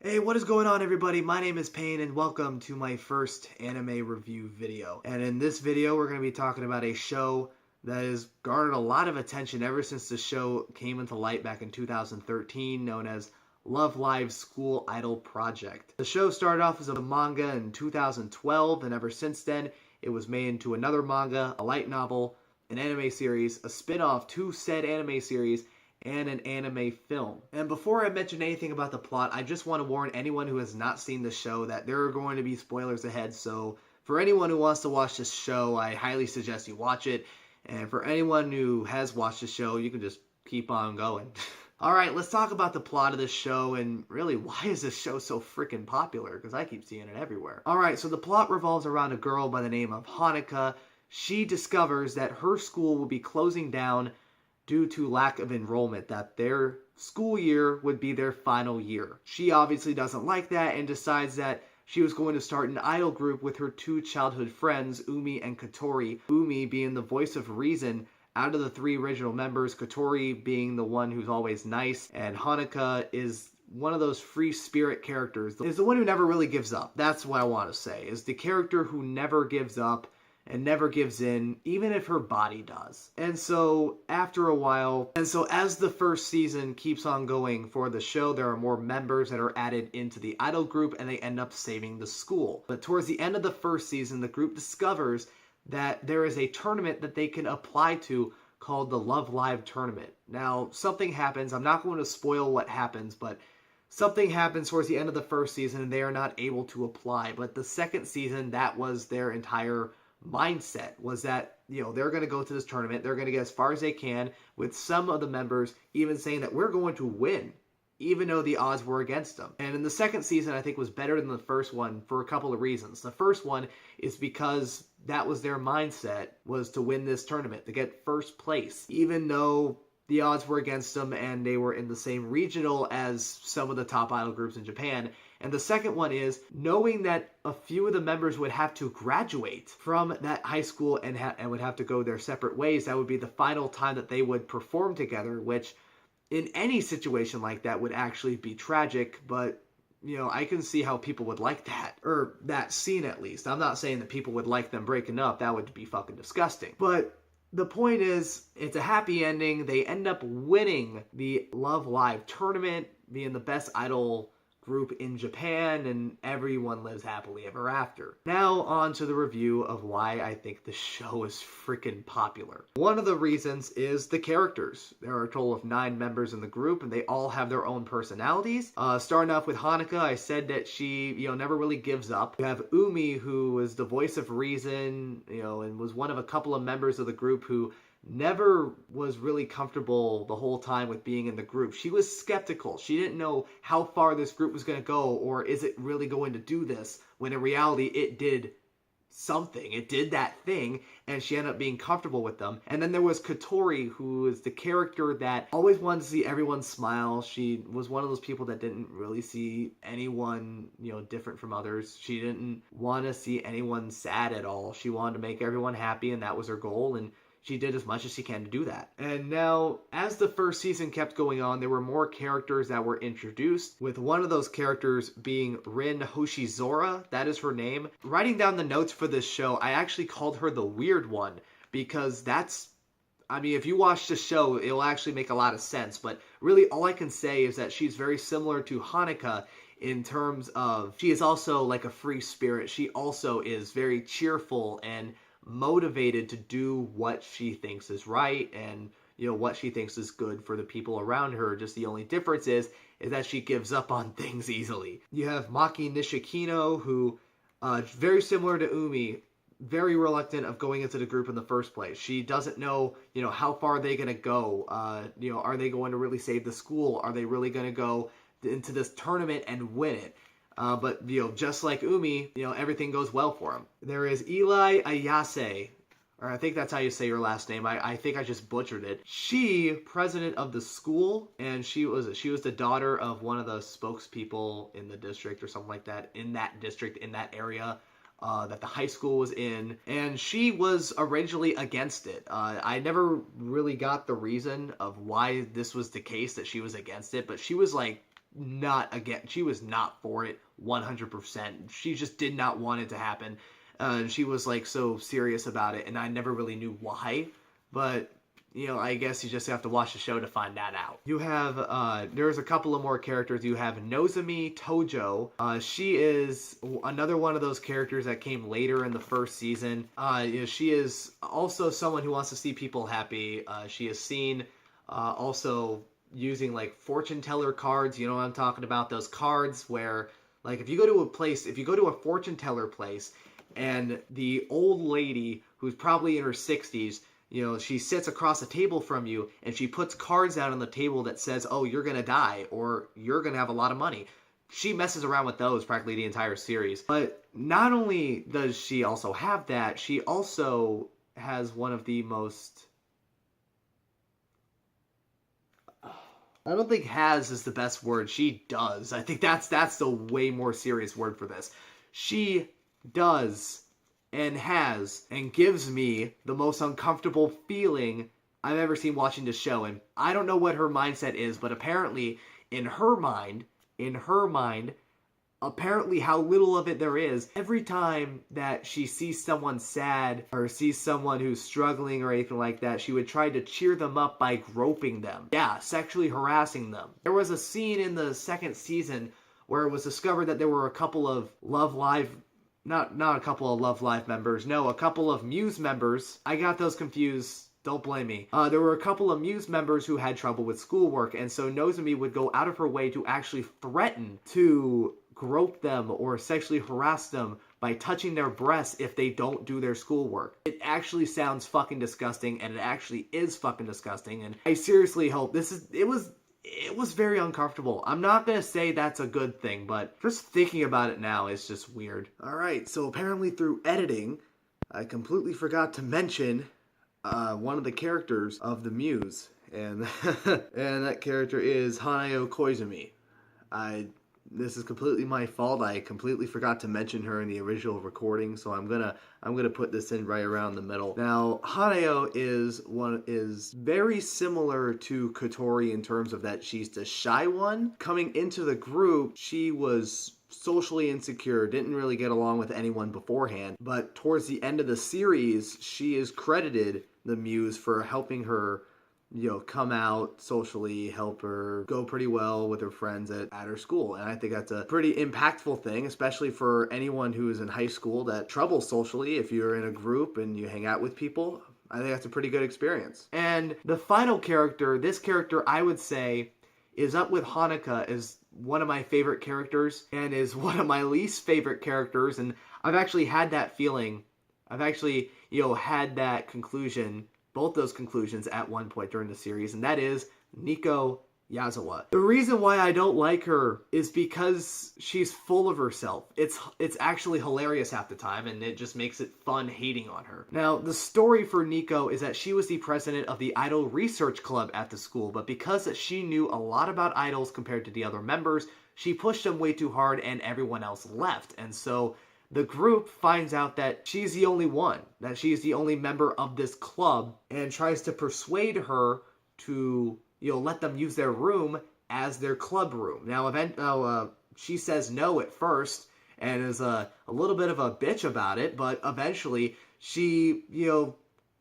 Hey, what is going on everybody? My name is Payne and welcome to my first anime review video. And in this video, we're going to be talking about a show that has garnered a lot of attention ever since the show came into light back in 2013, known as Love Live's School Idol Project. The show started off as a manga in 2012, and ever since then, it was made into another manga, a light novel, an anime series, a spin-off to said anime series, and an anime film. And before I mention anything about the plot, I just want to warn anyone who has not seen the show that there are going to be spoilers ahead. So for anyone who wants to watch this show, I highly suggest you watch it. And for anyone who has watched the show, you can just keep on going. Alright, let's talk about the plot of this show and really why is this show so freaking popular? Because I keep seeing it everywhere. Alright, so the plot revolves around a girl by the name of Hanuka. She discovers that her school will be closing down due to lack of enrollment, that their school year would be their final year. She obviously doesn't like that and decides that she was going to start an idol group with her two childhood friends, Umi and Kotori. Umi being the voice of reason out of the three original members, Kotori being the one who's always nice, and Hanuka is one of those free spirit characters, is the one who never really gives up. That's what I want to say, is the character who never gives up and never gives in, even if her body does. And so after a while, as the first season keeps on going for the show, there are more members that are added into the idol group and they end up saving the school. But towards the end of the first season, the group discovers that there is a tournament that they can apply to called the Love Live tournament. Now, something happens. I'm not going to spoil what happens, but something happens towards the end of the first season and they are not able to apply. But the second season, that was their entire mindset, was that, they're going to go to this tournament, they're going to get as far as they can, with some of the members even saying that we're going to win, even though the odds were against them. And in the second season, I think was better than the first one for a couple of reasons. The first one is because that was their mindset, was to win this tournament, to get first place, even though the odds were against them and they were in the same regional as some of the top idol groups in Japan. And the second one is knowing that a few of the members would have to graduate from that high school and would have to go their separate ways. That would be the final time that they would perform together, which in any situation like that would actually be tragic. But, I can see how people would like that, or that scene at least. I'm not saying that people would like them breaking up. That would be fucking disgusting. But the point is, it's a happy ending. They end up winning the Love Live tournament, being the best idol group in Japan, and everyone lives happily ever after. Now on to the review of why I think the show is freaking popular. One of the reasons is the characters. There are a total of 9 members in the group, and they all have their own personalities. Starting off with Hanuka, I said that she, never really gives up. You have Umi, who is the voice of reason, and was one of a couple of members of the group who never was really comfortable the whole time with being in the group. She was skeptical. She didn't know how far this group was going to go, or is it really going to do this, when in reality it did something. It did that thing, and she ended up being comfortable with them. And then there was Kotori, who is the character that always wanted to see everyone smile. She was one of those people that didn't really see anyone, different from others. She didn't want to see anyone sad at all. She wanted to make everyone happy, and that was her goal, and she did as much as she can to do that. And now, as the first season kept going on, there were more characters that were introduced, with one of those characters being Rin Hoshizora. That is her name. Writing down the notes for this show, I actually called her the weird one, because if you watch the show, it'll actually make a lot of sense. But really, all I can say is that she's very similar to Hanuka in terms of, she is also like a free spirit. She also is very cheerful and motivated to do what she thinks is right, and what she thinks is good for the people around her. Just the only difference is that she gives up on things easily. You have Maki Nishikino, who very similar to Umi, very reluctant of going into the group in the first place. She doesn't know, how far are they going to go? Are they going to really save the school? Are they really going to go into this tournament and win it? But, just like Umi, everything goes well for him. There is Eli Ayase, or I think that's how you say your last name. I think I just butchered it. She, president of the school, and she was the daughter of one of the spokespeople in the district or something like that, in that district, in that area that the high school was in. And she was originally against it. I never really got the reason of why this was the case, that she was against it, but she was like she was not for it 100%. She just did not want it to happen. She was like so serious about it, and I never really knew why. But I guess you just have to watch the show to find that out. You have, there's a couple of more characters. You have Nozomi Tojo. She is another one of those characters that came later in the first season. She is also someone who wants to see people happy. She is seen also using like fortune teller cards. You know what I'm talking about? Those cards where, like, if you go to a fortune teller place, and the old lady who's probably in her 60s, she sits across the table from you, and she puts cards out on the table that says, oh, you're going to die, or you're going to have a lot of money. She messes around with those practically the entire series. But not only does she also have that, she also has one of the most... I don't think has is the best word. She does. I think that's the way more serious word for this. She does and has and gives me the most uncomfortable feeling I've ever seen watching this show. And I don't know what her mindset is, but apparently in her mind, apparently how little of it there is, every time that she sees someone sad or sees someone who's struggling or anything like that, she would try to cheer them up by groping them. Yeah, sexually harassing them. There was a scene in the second season where it was discovered that there were a couple of Love Live... Not a couple of Love Live members. No, a couple of Muse members. I got those confused. Don't blame me. There were a couple of Muse members who had trouble with schoolwork, and so Nozomi would go out of her way to actually threaten to grope them or sexually harass them by touching their breasts if they don't do their schoolwork. It actually sounds fucking disgusting, and it actually is fucking disgusting, and I seriously hope it was very uncomfortable. I'm not going to say that's a good thing, but just thinking about it now is just weird. Alright, so apparently through editing, I completely forgot to mention one of the characters of the Muse. And, and that character is Hanao Koizumi. This is completely my fault. I completely forgot to mention her in the original recording, so I'm gonna put this in right around the middle. Now, Hanao is very similar to Kotori in terms of that she's the shy one. Coming into the group, she was socially insecure, didn't really get along with anyone beforehand, but towards the end of the series, she is credited the Muse for helping her come out socially, help her go pretty well with her friends at her school. And I think that's a pretty impactful thing, especially for anyone who is in high school that troubles socially. If you're in a group and you hang out with people, I think that's a pretty good experience. And the final character, this character I would say is up with Hanukkah as one of my favorite characters and is one of my least favorite characters. And I've actually had that feeling. I've actually, had that conclusion, both those conclusions at one point during the series, and that is Nico Yazawa. The reason why I don't like her is because she's full of herself. It's actually hilarious half the time, and it just makes it fun hating on her. Now, the story for Nico is that she was the president of the Idol Research Club at the school, but because she knew a lot about idols compared to the other members, she pushed them way too hard and everyone else left. And so the group finds out that she's the only one, that she's the only member of this club, and tries to persuade her to, let them use their room as their club room. Now, she says no at first, and is a little bit of a bitch about it, but eventually she,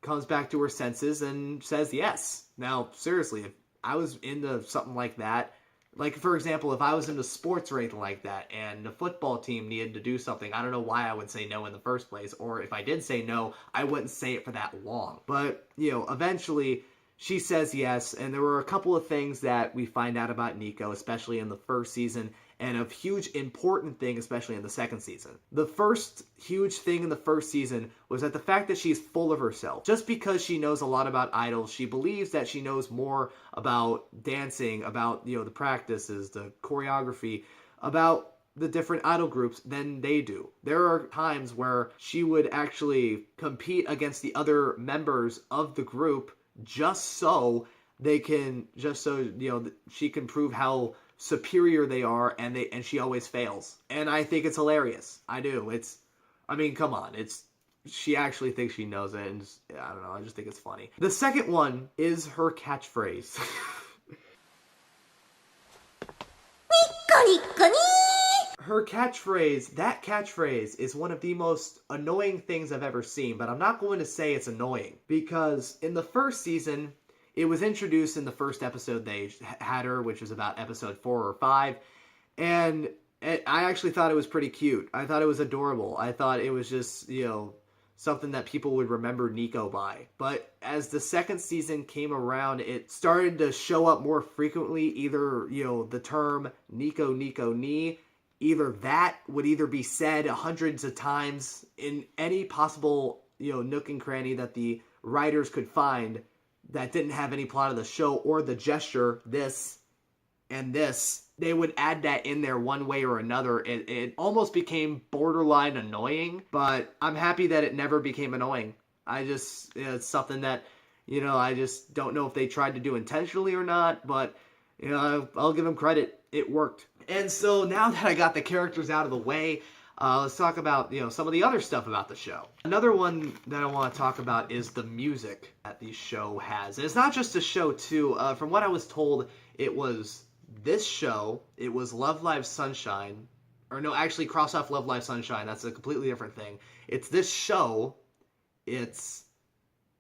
comes back to her senses and says yes. Now, seriously, if I was into something like that, like, for example, if I was into sports or anything like that, and the football team needed to do something, I don't know why I would say no in the first place, or if I did say no, I wouldn't say it for that long. But, eventually, she says yes, and there were a couple of things that we find out about Nico, especially in the first season, and a huge important thing, especially in the second season. The first huge thing in the first season was that the fact that she's full of herself. Just because she knows a lot about idols, she believes that she knows more about dancing, about, the practices, the choreography, about the different idol groups than they do. There are times where she would actually compete against the other members of the group just so she can prove how superior they are, and she always fails. And I think it's hilarious. I do. Come on. She actually thinks she knows it, and I don't know, I just think it's funny. The second one is her catchphrase. Her catchphrase, that catchphrase, is one of the most annoying things I've ever seen, but I'm not going to say it's annoying, because in the first season, it was introduced in the first episode they had her, which was about episode 4 or 5, and I actually thought it was pretty cute. I thought it was adorable. I thought it was just, something that people would remember Nico by. But as the second season came around, it started to show up more frequently, either, the term Nico Nico Ni, either that would either be said hundreds of times in any possible, nook and cranny that the writers could find that didn't have any plot of the show, or the gesture, this and this, they would add that in there one way or another. It almost became borderline annoying, but I'm happy that it never became annoying. It's something that, I just don't know if they tried to do intentionally or not, but, I'll give them credit. It worked. And so now that I got the characters out of the way, let's talk about, some of the other stuff about the show. Another one that I want to talk about is the music that the show has. And it's not just a show, too. From what I was told, it was this show, it was Love Live Sunshine, or no, actually cross off Love Live Sunshine, that's a completely different thing. It's this show, it's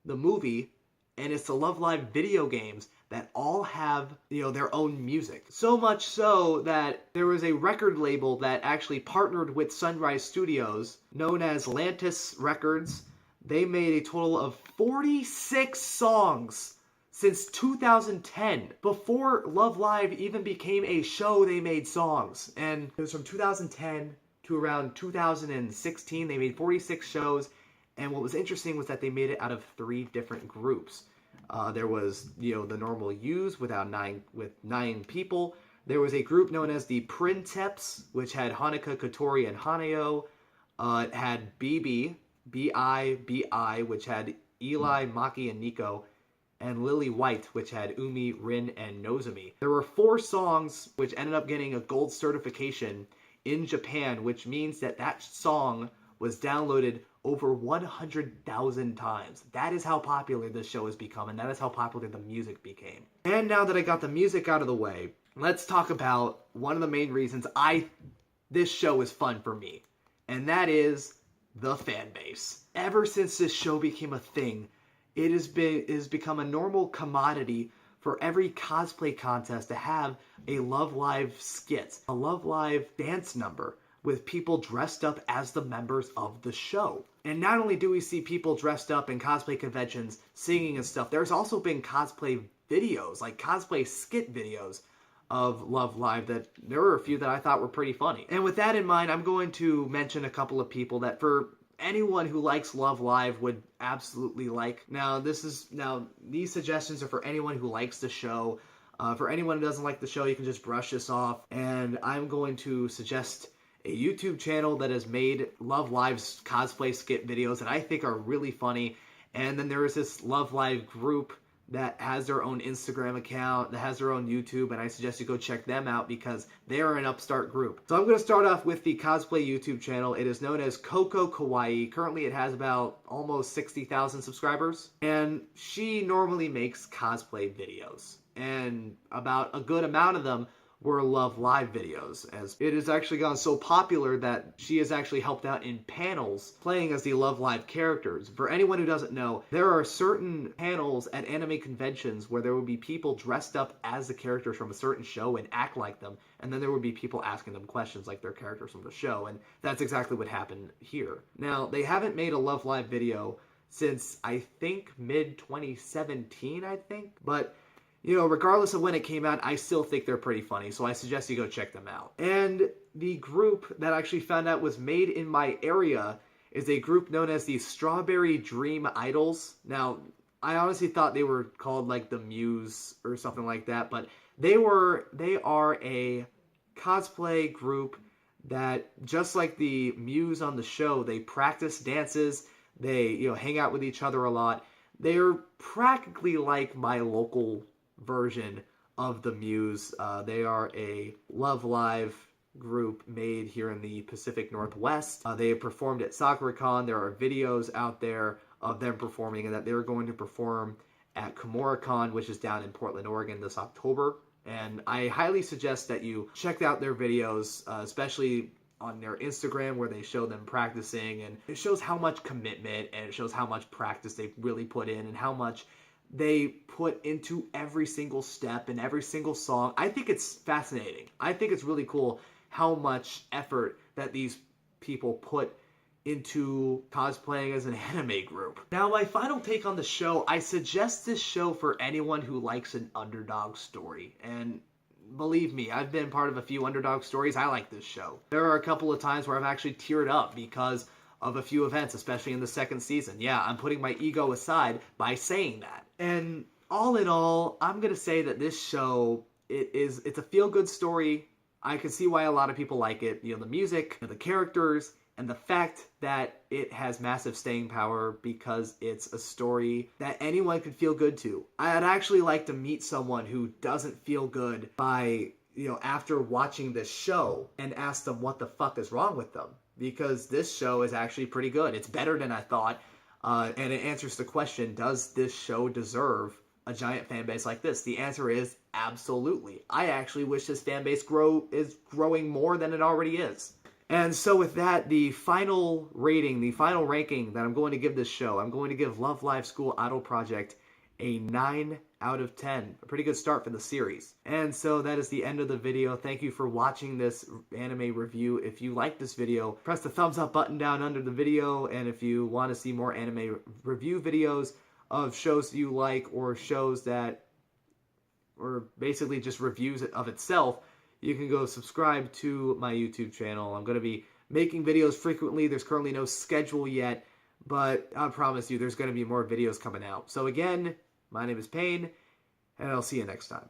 the movie, and it's the Love Live video games that all have, their own music. So much so that there was a record label that actually partnered with Sunrise Studios, known as Lantis Records. They made a total of 46 songs since 2010. Before Love Live even became a show, they made songs. And it was from 2010 to around 2016. They made 46 shows. And what was interesting was that they made it out of 3 different groups. There was, the normal U's with 9 people. There was a group known as the Princeps, which had Hanuka, Kotori, and Haneo. It had BB, B-I, which had Eli, Maki, and Nico. And Lily White, which had Umi, Rin, and Nozomi. There were 4 songs which ended up getting a gold certification in Japan, which means that that song was downloaded over 100,000 times. That is how popular this show has become, and that is how popular the music became. And now that I got the music out of the way, let's talk about one of the main reasons this show is fun for me, and that is the fan base. Ever since this show became a thing, it has become a normal commodity for every cosplay contest to have a Love Live skit, a Love Live dance number with people dressed up as the members of the show. And not only do we see people dressed up in cosplay conventions singing and stuff, there's also been cosplay videos, like cosplay skit videos of Love Live, that there were a few that I thought were pretty funny. And with that in mind, I'm going to mention a couple of people that for anyone who likes Love Live would absolutely like. Now, these suggestions are for anyone who likes the show. For anyone who doesn't like the show, you can just brush this off. And I'm going to suggest a YouTube channel that has made Love Live's cosplay skit videos that I think are really funny. And then there is this Love Live group that has their own Instagram account, that has their own YouTube, and I suggest you go check them out because they are an upstart group. So I'm going to start off with the cosplay YouTube channel. It is known as Coco Kawaii. Currently it has about almost 60,000 subscribers, and she normally makes cosplay videos, and about a good amount of them were Love Live videos, as it has actually gone so popular that she has actually helped out in panels playing as the Love Live characters. For anyone who doesn't know, there are certain panels at anime conventions where there would be people dressed up as the characters from a certain show and act like them, and then there would be people asking them questions like they're characters from the show, and that's exactly what happened here. Now, they haven't made a Love Live video since, I think, mid-2017, but regardless of when it came out, I still think they're pretty funny, so I suggest you go check them out. And the group that I actually found out was made in my area is a group known as the Strawberry Dream Idols. Now, I honestly thought they were called like the Muse or something like that, but they are a cosplay group that, just like the Muse on the show, they practice dances, they hang out with each other a lot. They are practically like my local version of the Muse. They are a Love Live group made here in the Pacific Northwest. They have performed at SakuraCon. There are videos out there of them performing, and that they're going to perform at KomoraCon, which is down in Portland, Oregon this October. And I highly suggest that you check out their videos, especially on their Instagram where they show them practicing, and it shows how much commitment and it shows how much practice they really put in and how much they put into every single step and every single song. I think it's fascinating. I think it's really cool how much effort that these people put into cosplaying as an anime group. Now, my final take on the show, I suggest this show for anyone who likes an underdog story. And believe me, I've been part of a few underdog stories. I like this show. There are a couple of times where I've actually teared up because of a few events, especially in the second season. Yeah, I'm putting my ego aside by saying that. And all in all, I'm going to say that this show, it's a feel-good story. I can see why a lot of people like it. You know, the music, the characters, and the fact that it has massive staying power because it's a story that anyone could feel good to. I'd actually like to meet someone who doesn't feel good by, after watching this show and ask them what the fuck is wrong with them. Because this show is actually pretty good. It's better than I thought. And it answers the question, does this show deserve a giant fan base like this? The answer is absolutely. I actually wish this fan base is growing more than it already is. And so with that, the final rating, the final ranking that I'm going to give this show, I'm going to give Love Live School Idol Project a 9 out of 10. A pretty good start for the series. And so that is the end of the video. Thank you for watching this anime review. If you like this video, press the thumbs up button down under the video. And if you want to see more anime review videos of shows you like, or shows that, or basically just reviews of itself, you can go subscribe to my YouTube channel. I'm going to be making videos frequently. There's currently no schedule yet, but I promise you there's going to be more videos coming out. So again, my name is Payne, and I'll see you next time.